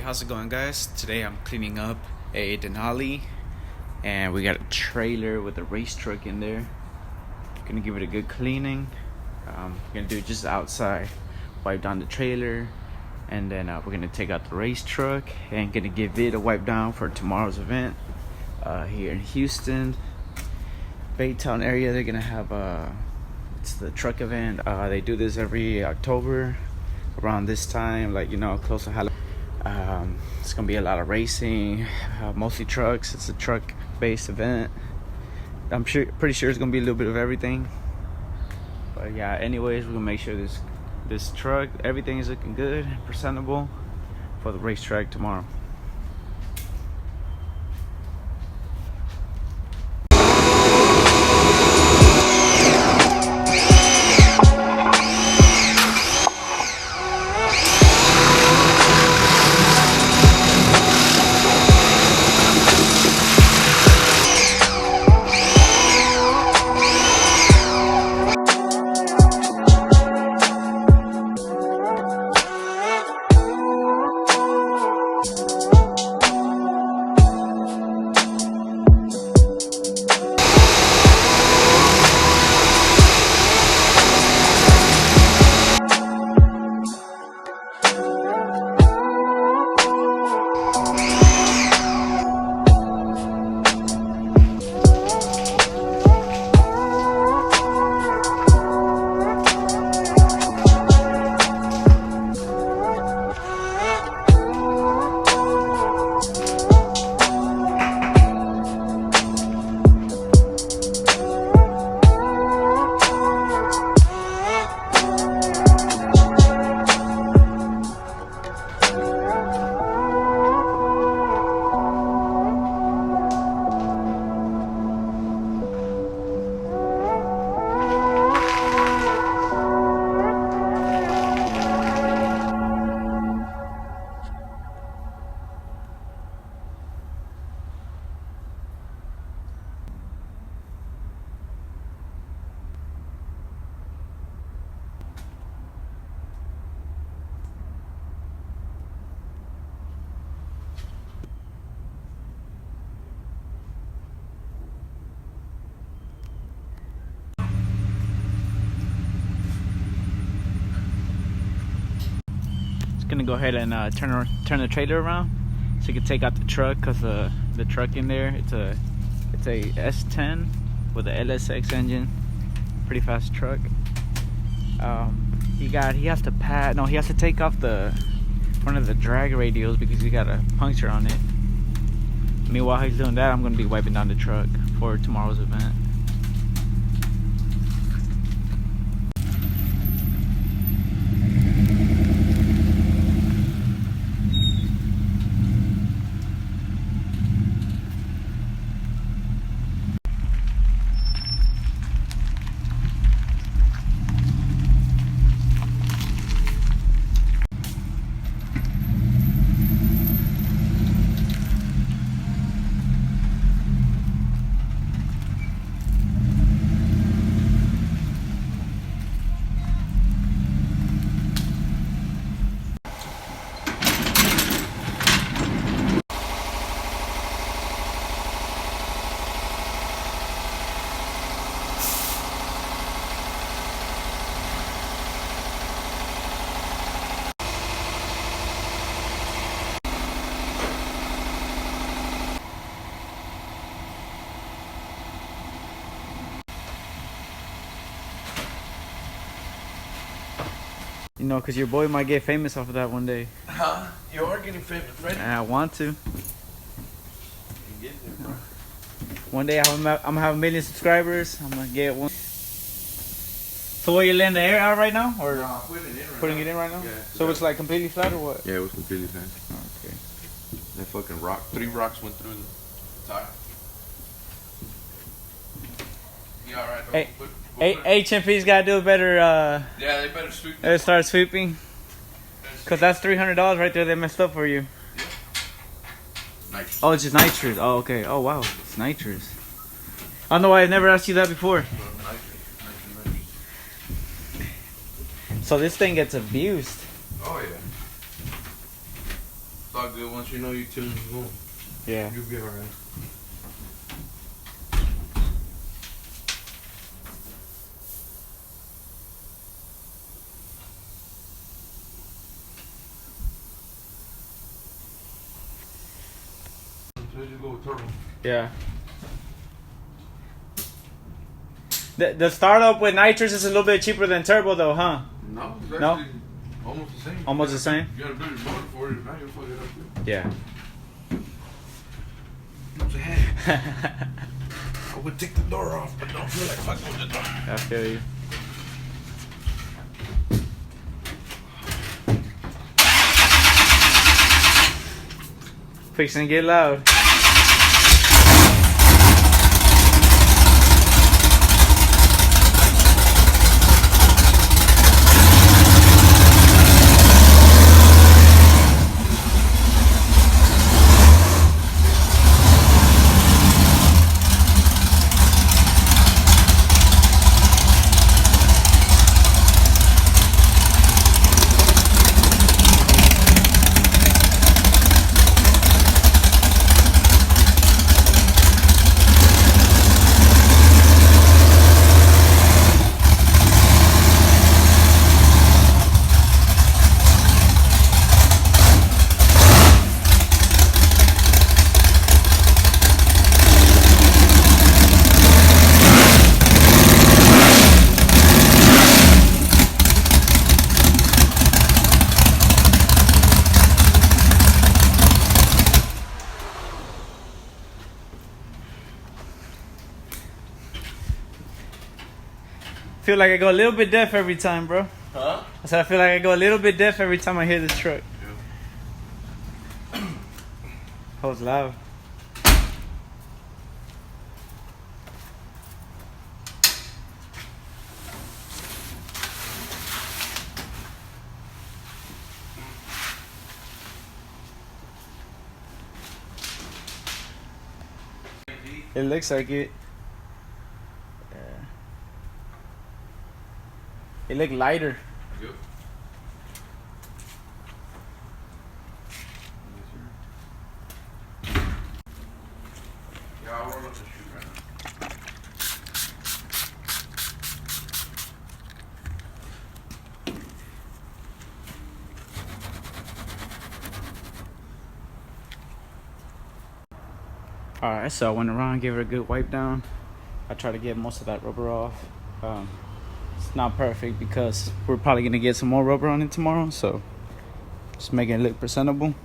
how's it going, guys? Today I'm cleaning up a Denali, and we got a trailer with a race truck in there. Gonna give it a good cleaning. Gonna do it just outside, wipe down the trailer, and then we're gonna take out the race truck and gonna give it a wipe down for tomorrow's event here in Houston, Baytown area. They're gonna have it's the truck event. They do this every October around this time, like, you know, close to Halloween. It's gonna be a lot of racing, mostly trucks. It's a truck based event. I'm pretty sure it's gonna be a little bit of everything, but yeah, anyways, we're gonna make sure this truck, everything is looking good, presentable for the racetrack tomorrow. Gonna go ahead and turn the trailer around so you can take out the truck, because the truck in there, it's a s10 with a LSX engine, pretty fast truck. He has to take off one of the drag radials because he got a puncture on it. Meanwhile he's doing that, I'm gonna be wiping down the truck for tomorrow's event. You know, because your boy might get famous off of that one day. Huh? You are getting famous, right? I want to. You get there, bro. One day I'm gonna have 1 million subscribers. I'm gonna get one. So what, you're letting the air out right now, or No, putting it in right now? Yeah. So It's like completely flat, or what? Yeah, it was completely flat. Okay. That fucking rock, 3 rocks went through the tire. You alright? Hey, HMP's gotta do a better. Yeah, they better sweep. They start sweeping, cause that's $300 right there. They messed up for you. Yeah. Nitrous. Oh, it's just nitrous. Oh, okay. Oh, wow, it's nitrous. I don't know why I never asked you that before. So this thing gets abused. Oh yeah. all good. Once you know you tune, Yeah. you'll be alright. So just go with turbo. Yeah. The startup with nitrous is a little bit cheaper than turbo though, huh? No, it's No? actually almost the same. Almost the same? You gotta build your motor for it. Now you'll fuck it up too. Yeah. I would take the door off, but don't feel like fucking with the door. I feel you. Fixing to get loud. Feel like I go a little bit deaf every time, bro. Huh? I said I feel like I go a little bit deaf every time I hear this truck. Yeah. That was loud. It looks like it. Yeah. It look lighter. Yep. Yeah, I'll roll up the shoe right now. Alright, so I went around, gave it a good wipe down. I tried to get most of that rubber off. It's not perfect because we're probably gonna get some more rubber on it tomorrow, so just making it look presentable.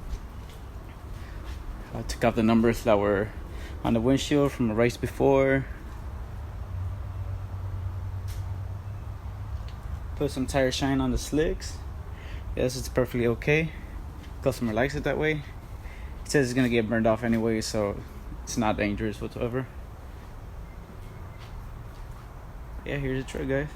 I took out the numbers that were on the windshield from the race before. Put some tire shine on the slicks. Yes, it's perfectly okay. Customer likes it that way. He says it's gonna get burned off anyway, so it's not dangerous whatsoever. Yeah, here's the truck, guys.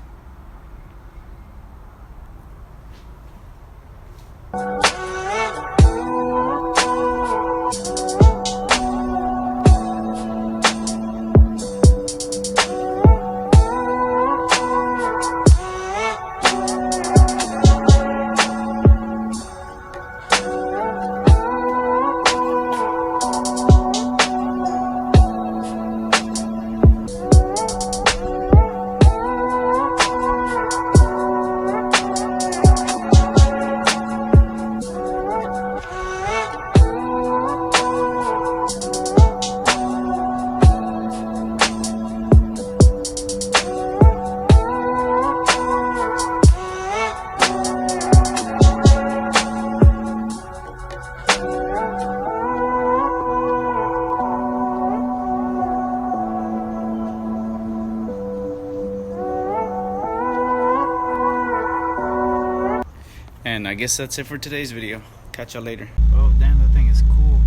And I guess that's it for today's video. Catch y'all later. Oh damn, that thing is cool.